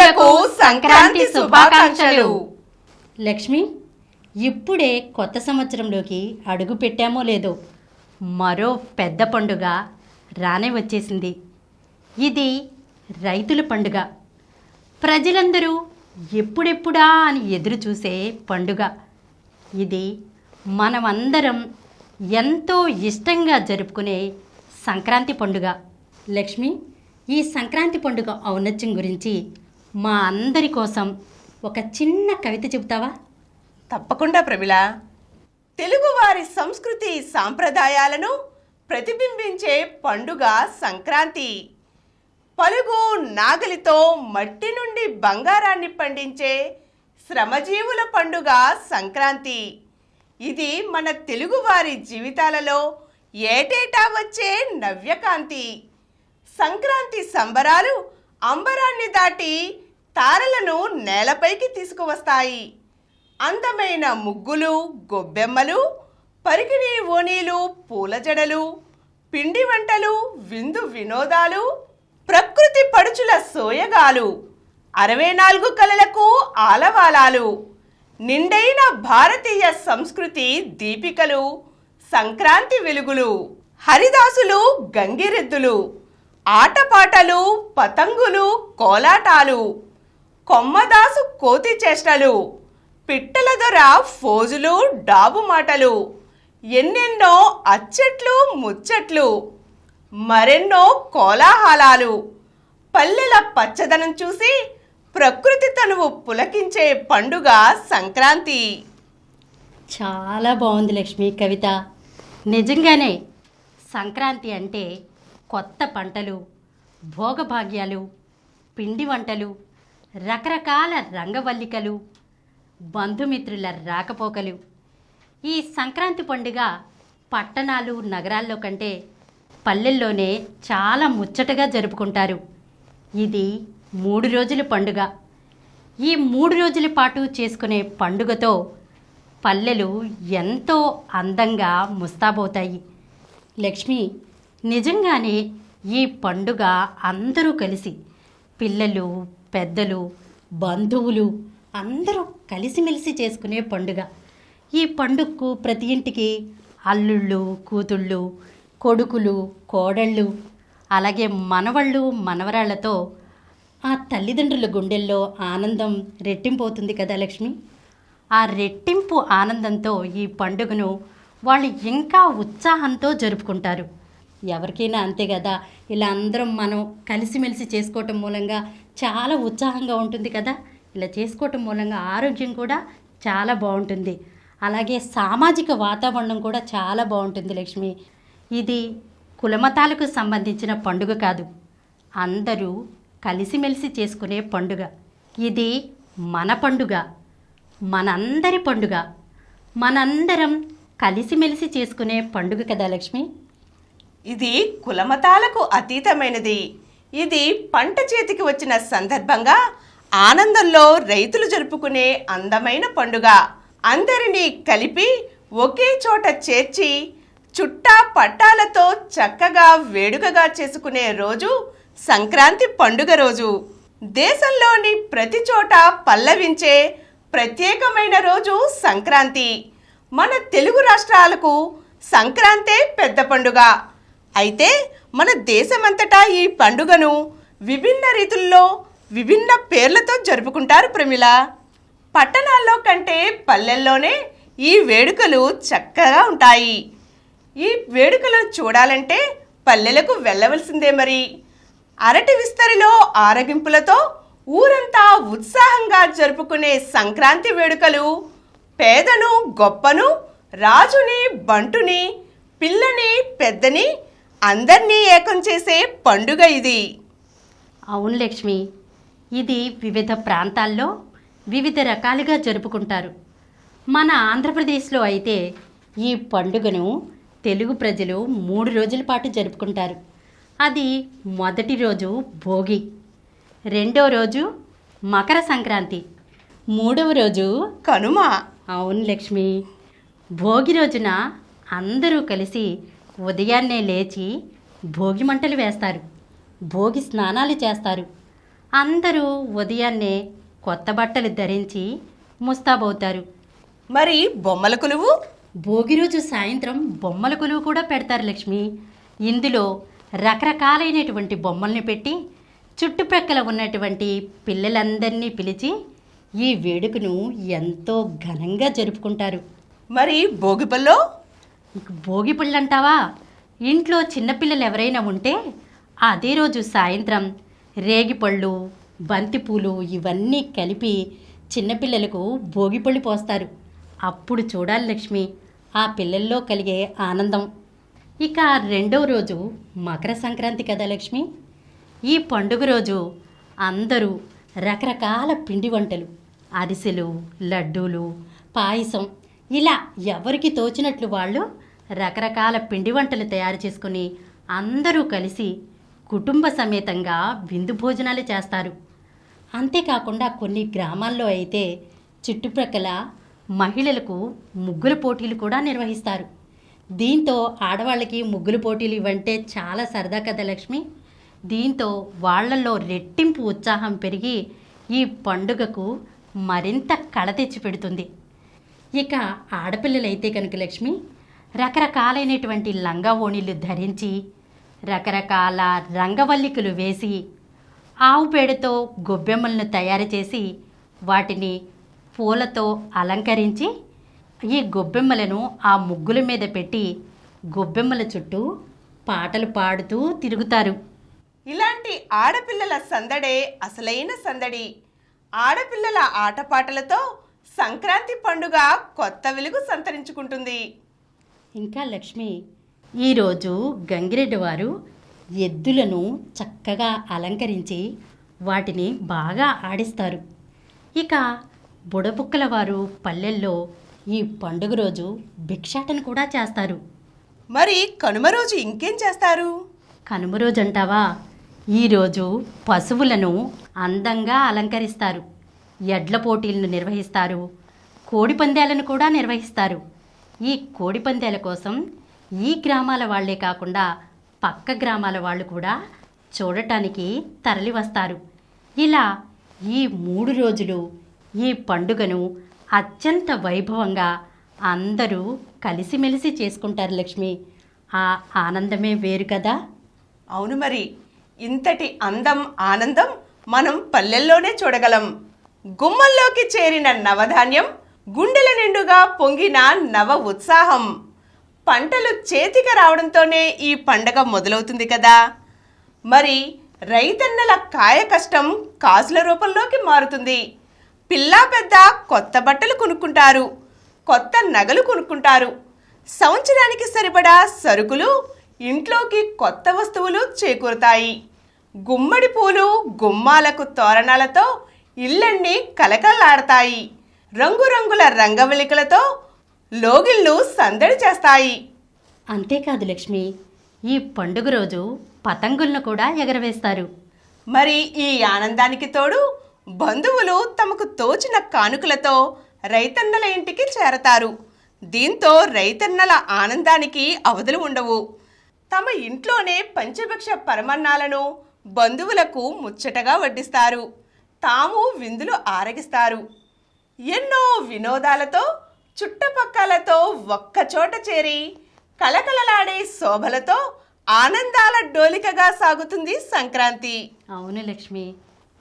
మిత్రులకు సంక్రాంతి శుభాకాంక్షలు. లక్ష్మి, ఇప్పుడే కొత్త సంవత్సరంలోకి అడుగు పెట్టామో లేదో మరో పెద్ద పండుగ రానే వచ్చేసింది. ఇది రైతుల పండుగ. ప్రజలందరూ ఎప్పుడెప్పుడా అని ఎదురు చూసే పండుగ ఇది. మనమందరం ఎంతో ఇష్టంగా జరుపుకునే సంక్రాంతి పండుగ. లక్ష్మి, ఈ సంక్రాంతి పండుగ ఔన్నత్యం గురించి మా అందరి కోసం ఒక చిన్న కవిత చెబుతావా? తప్పకుండా ప్రమిళ. తెలుగువారి సంస్కృతి సాంప్రదాయాలను ప్రతిబింబించే పండుగ సంక్రాంతి. పలుగు నాగలితో మట్టి నుండి బంగారాన్ని పండించే శ్రమజీవుల పండుగ సంక్రాంతి. ఇది మన తెలుగువారి జీవితాలలో ఏటేటా వచ్చే నవ్యకాంతి. సంక్రాంతి సంబరాలు అంబరాన్ని దాటి తారలను నేలపైకి తీసుకువస్తాయి. అందమైన ముగ్గులు, గొబ్బెమ్మలు, పరికిణి ఓణీలు, పూల జడలు, పిండి వంటలు, విందు వినోదాలు, ప్రకృతి పడుచుల సోయగాలు, 64 కళలకు ఆలవాలాలు, నిండైన భారతీయ సంస్కృతి దీపికలు, సంక్రాంతి వెలుగులు, హరిదాసులు, గంగిరెద్దులు, ఆటపాటలు, పతంగులు, కోలాటాలు, కొమ్మదాసు కోతి చేష్టలు, పిట్టల దొర ఫోజులు, డాబు మాటలు, ఎన్నెన్నో అచ్చట్లు, ముచ్చట్లు, మరెన్నో కోలాహలాలు. పల్లెల పచ్చదనం చూసి ప్రకృతి తనువు పులకించే పండుగ సంక్రాంతి. చాలా బాగుంది లక్ష్మి కవిత. నిజంగానే సంక్రాంతి అంటే కొత్త పంటలు, భోగభాగ్యాలు, పిండి వంటలు, రకరకాల రంగవల్లికలు, బంధుమిత్రుల రాకపోకలు. ఈ సంక్రాంతి పండుగ పట్టణాలు, నగరాల్లో కంటే పల్లెల్లోనే చాలా ముచ్చటగా జరుపుకుంటారు. ఇది 3 రోజుల పండుగ. ఈ 3 రోజుల పాటు చేసుకునే పండుగతో పల్లెలు ఎంతో అందంగా ముస్తాబవుతాయి. లక్ష్మి, నిజంగానే ఈ పండుగ అందరూ కలిసి, పిల్లలు, పెద్దలు, బంధువులు అందరూ కలిసిమెలిసి చేసుకునే పండుగ. ఈ పండుగకు ప్రతి ఇంటికి అల్లుళ్ళు, కూతుళ్ళు, కొడుకులు, కోడళ్ళు, అలాగే మనవళ్ళు, మనవరాళ్లతో ఆ తల్లిదండ్రుల గుండెల్లో ఆనందం రెట్టింపవుతుంది కదా లక్ష్మి. ఆ రెట్టింపు ఆనందంతో ఈ పండుగను వాళ్ళు ఇంకా ఉత్సాహంతో జరుపుకుంటారు. ఎవరికైనా అంతే కదా, ఇలా అందరం మనం కలిసిమెలిసి చేసుకోవటం మూలంగా చాలా ఉత్సాహంగా ఉంటుంది కదా. ఇలా చేసుకోవటం మూలంగా ఆరోగ్యం కూడా చాలా బాగుంటుంది. అలాగే సామాజిక వాతావరణం కూడా చాలా బాగుంటుంది లక్ష్మి. ఇది కులమతాలకు సంబంధించిన పండుగ కాదు, అందరూ కలిసిమెలిసి చేసుకునే పండుగ. ఇది మన పండుగ, మనందరి పండుగ, మనందరం కలిసిమెలిసి చేసుకునే పండుగ కదా లక్ష్మి. ఇది కులమతాలకు అతీతమైనది. ఇది పంట చేతికి వచ్చిన సందర్భంగా ఆనందంలో రైతులు జరుపుకునే అందమైన పండుగ. అందరినీ కలిపి ఒకే చోట చేర్చి చుట్టా పట్టాలతో చక్కగా వేడుకగా చేసుకునే రోజు సంక్రాంతి పండుగ రోజు. దేశంలోని ప్రతి చోట పల్లవించే ప్రత్యేకమైన రోజు సంక్రాంతి. మన తెలుగు రాష్ట్రాలకు సంక్రాంతే పెద్ద పండుగ. అయితే మన దేశమంతటా ఈ పండుగను విభిన్న రీతుల్లో విభిన్న పేర్లతో జరుపుకుంటారు ప్రమిళ. పట్టణాల్లో కంటే పల్లెల్లోనే ఈ వేడుకలు చక్కగా ఉంటాయి. ఈ వేడుకలను చూడాలంటే పల్లెలకు వెళ్ళవలసిందే మరి. అరటి విస్తరిలో ఆరగింపులతో ఊరంతా ఉత్సాహంగా జరుపుకునే సంక్రాంతి వేడుకలు పేదను, గొప్పను, రాజుని, బంటుని, పిల్లని, పెద్దని అందర్నీ ఏకం చేసే పండుగ ఇది. అవును లక్ష్మి, ఇది వివిధ ప్రాంతాల్లో వివిధ రకాలుగా జరుపుకుంటారు. మన ఆంధ్రప్రదేశ్లో అయితే ఈ పండుగను తెలుగు ప్రజలు 3 రోజుల పాటు జరుపుకుంటారు. అది మొదటి రోజు భోగి, రెండో రోజు మకర సంక్రాంతి, మూడవ రోజు కనుమ. అవును లక్ష్మి, భోగి రోజున అందరూ కలిసి ఉదయాన్నే లేచి భోగి మంటలు వేస్తారు, భోగి స్నానాలు చేస్తారు. అందరూ ఉదయాన్నే కొత్త బట్టలు ధరించి ముస్తాబవుతారు. మరి బొమ్మల కొలువు? భోగి రోజు సాయంత్రం బొమ్మల కొలువు కూడా పెడతారు లక్ష్మి. ఇందులో రకరకాలైనటువంటి బొమ్మల్ని పెట్టి చుట్టుప్రక్కల ఉన్నటువంటి పిల్లలందరినీ పిలిచి ఈ వేడుకను ఎంతో ఘనంగా జరుపుకుంటారు. మరి భోగిపల్లో? భోగి పళ్ళంటావా? ఇంట్లో చిన్నపిల్లలు ఎవరైనా ఉంటే అదే రోజు సాయంత్రం రేగిపళ్ళు, బంతిపూలు ఇవన్నీ కలిపి చిన్నపిల్లలకు భోగిపళ్ళు పోస్తారు. అప్పుడు చూడాలి లక్ష్మి ఆ పిల్లల్లో కలిగే ఆనందం. ఇక రెండవ రోజు మకర సంక్రాంతి కదా లక్ష్మి. ఈ పండుగ రోజు అందరూ రకరకాల పిండి వంటలు, అరిసెలు, లడ్డూలు, పాయసం ఇలా ఎవరికి తోచినట్లు వాళ్ళు రకరకాల పిండి వంటలు తయారు చేసుకుని అందరూ కలిసి కుటుంబ సమేతంగా విందు భోజనాలు చేస్తారు. అంతేకాకుండా కొన్ని గ్రామాల్లో అయితే చుట్టుప్రక్కల మహిళలకు ముగ్గుల పోటీలు కూడా నిర్వహిస్తారు. దీంతో ఆడవాళ్ళకి ముగ్గుల పోటీలు ఇవంటే చాలా సరదా కదా లక్ష్మి. దీంతో వాళ్ళల్లో రెట్టింపు ఉత్సాహం పెరిగి ఈ పండుగకు మరింత కళ తెచ్చి పెడుతుంది. ఇక ఆడపిల్లలైతే కనుక లక్ష్మి రకరకాలైనటువంటి లంగా ఓణీలు ధరించి రకరకాల రంగవల్లికలు వేసి ఆవు పేడతో గొబ్బెమ్మలను తయారు చేసి వాటిని పూలతో అలంకరించి ఈ గొబ్బెమ్మలను ఆ ముగ్గుల మీద పెట్టి గొబ్బెమ్మల చుట్టూ పాటలు పాడుతూ తిరుగుతారు. ఇలాంటి ఆడపిల్లల సందడే అసలైన సందడి. ఆడపిల్లల ఆటపాటలతో సంక్రాంతి పండుగ కొత్త వెలుగు సంతరించుకుంటుంది. ఇంకా లక్ష్మి ఈరోజు గంగిరెడ్డి వారు ఎద్దులను చక్కగా అలంకరించి వాటిని బాగా ఆడిస్తారు. ఇక బుడబుక్కల వారు పల్లెల్లో ఈ పండుగ రోజు భిక్షాటన కూడా చేస్తారు. మరి కనుమ రోజు ఇంకేం చేస్తారు? కనుమ రోజు అంటావా? ఈరోజు పశువులను అందంగా అలంకరిస్తారు. ఎడ్ల పోటీలను నిర్వహిస్తారు. కోడి పందాలను కూడా నిర్వహిస్తారు. ఈ కోడి పందాల కోసం ఈ గ్రామాల వాళ్లే కాకుండా పక్క గ్రామాల వాళ్ళు కూడా చూడటానికి తరలి వస్తారు. ఇలా ఈ 3 రోజులు ఈ పండుగను అత్యంత వైభవంగా అందరూ కలిసిమెలిసి చేసుకుంటారు లక్ష్మి. ఆ ఆనందమే వేరు కదా. అవును, మరి ఇంతటి అందం ఆనందం మనం పల్లెల్లోనే చూడగలం. గుమ్మల్లోకి చేరిన నవధాన్యం, గుండెల నిండుగా పొంగిన నవ ఉత్సాహం. పంటలు చేతికి రావడంతోనే ఈ పండగ మొదలవుతుంది కదా. మరి రైతన్నల కాయ కష్టం కాసుల రూపంలోకి మారుతుంది. పిల్లా పెద్ద కొత్త బట్టలు కొనుక్కుంటారు, కొత్త నగలు కొనుక్కుంటారు. సంవత్సరానికి సరిపడా సరుకులు, ఇంట్లోకి కొత్త వస్తువులు చేకూరుతాయి. గుమ్మడి పూలు, గుమ్మాలకు తోరణాలతో ఇళ్ళన్నీ కలకల్లాడతాయి. రంగురంగుల రంగవల్లికలతో లోగిళ్ళు సందడి చేస్తాయి. అంతేకాదు లక్ష్మి, ఈ పండుగ రోజు పతంగులను కూడా ఎగరవేస్తారు. మరి ఈ ఆనందానికి తోడు బంధువులు తమకు తోచిన కానుకలతో రైతన్నల ఇంటికి చేరతారు. దీంతో రైతన్నల ఆనందానికి అవధులు ఉండవు. తమ ఇంట్లోనే పంచభక్ష పరమన్నాలను బంధువులకు ముచ్చటగా వడ్డిస్తారు. తాము విందులు ఆరగిస్తారు. ఎన్నో వినోదాలతో చుట్టుపక్కలతో ఒక్కచోట చేరి కలకలలాడే శోభలతో ఆనందాల డోలికగా సాగుతుంది సంక్రాంతి. అవును లక్ష్మి,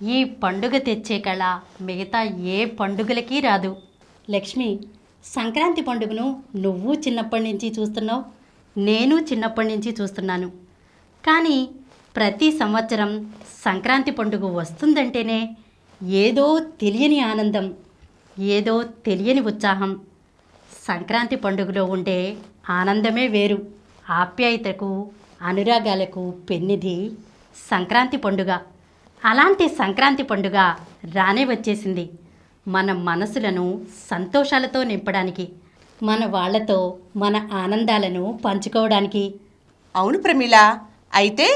ఈ పండుగ తెచ్చే కళ మిగతా ఏ పండుగలకి రాదు. లక్ష్మి, సంక్రాంతి పండుగను నువ్వు చిన్నప్పటి నుంచి చూస్తున్నావు, నేను చిన్నప్పటి నుంచి చూస్తున్నాను. కానీ ప్రతి సంవత్సరం సంక్రాంతి పండుగ వస్తుందంటేనే ఏదో తెలియని ఆనందం, ఏదో తెలియని ఉత్సాహం. సంక్రాంతి పండుగలో ఉండే ఆనందమే వేరు. ఆప్యాయతకు, అనురాగాలకు పెన్నిది సంక్రాంతి పండుగ. అలాంటి సంక్రాంతి పండుగ రానే వచ్చేసింది. మన మనసులను సంతోషాలతో నింపడానికి, మన వాళ్ళతో మన ఆనందాలను పంచుకోవడానికి. అవును ప్రమీల, అయితే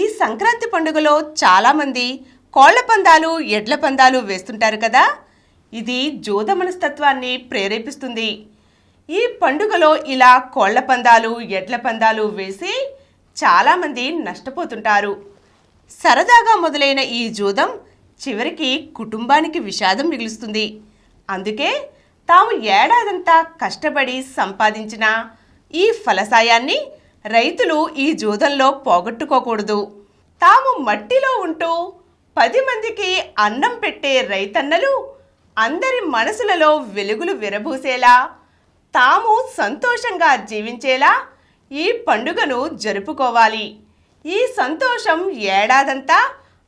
ఈ సంక్రాంతి పండుగలో చాలామంది కోళ్ల పందాలు, ఎడ్ల పందాలు వేస్తుంటారు కదా. ఇది జూద మనస్తత్వాన్ని ప్రేరేపిస్తుంది. ఈ పండుగలో ఇలా కోళ్ల పందాలు, ఎడ్ల పందాలు వేసి చాలామంది నష్టపోతుంటారు. సరదాగా మొదలైన ఈ జూదం చివరికి కుటుంబానికి విషాదం మిగులుస్తుంది. అందుకే తాము ఏడాదంతా కష్టపడి సంపాదించిన ఈ ఫలసాయాన్ని రైతులు ఈ జూదంలో పోగొట్టుకోకూడదు. తాము మట్టిలో ఉంటూ 10 మందికి అన్నం పెట్టే రైతన్నలు అందరి మనసులలో వెలుగులు విరబూసేలా, తాము సంతోషంగా జీవించేలా ఈ పండుగను జరుపుకోవాలి. ఈ సంతోషం ఏడాదంతా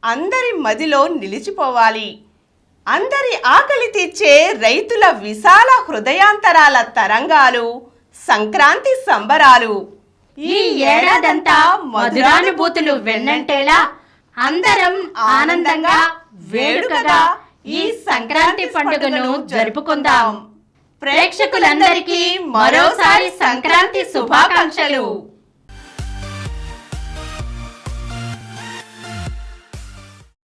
అందరి మదిలో నిలిచిపోవాలి. అందరి ఆకలి తీర్చే రైతుల విశాల హృదయాంతరాల తరంగాలు సంక్రాంతి సంబరాలు. ఈ ఏడాదంతా మధురానుభూతులు వెన్నంటేలా అందరం ఆనందంగా వేడుకగా ఈ సంక్రాంతి పండుగను జరుపుకుందాం. ప్రేక్షకులందరికీ మరోసారి సంక్రాంతి శుభాకాంక్షలు.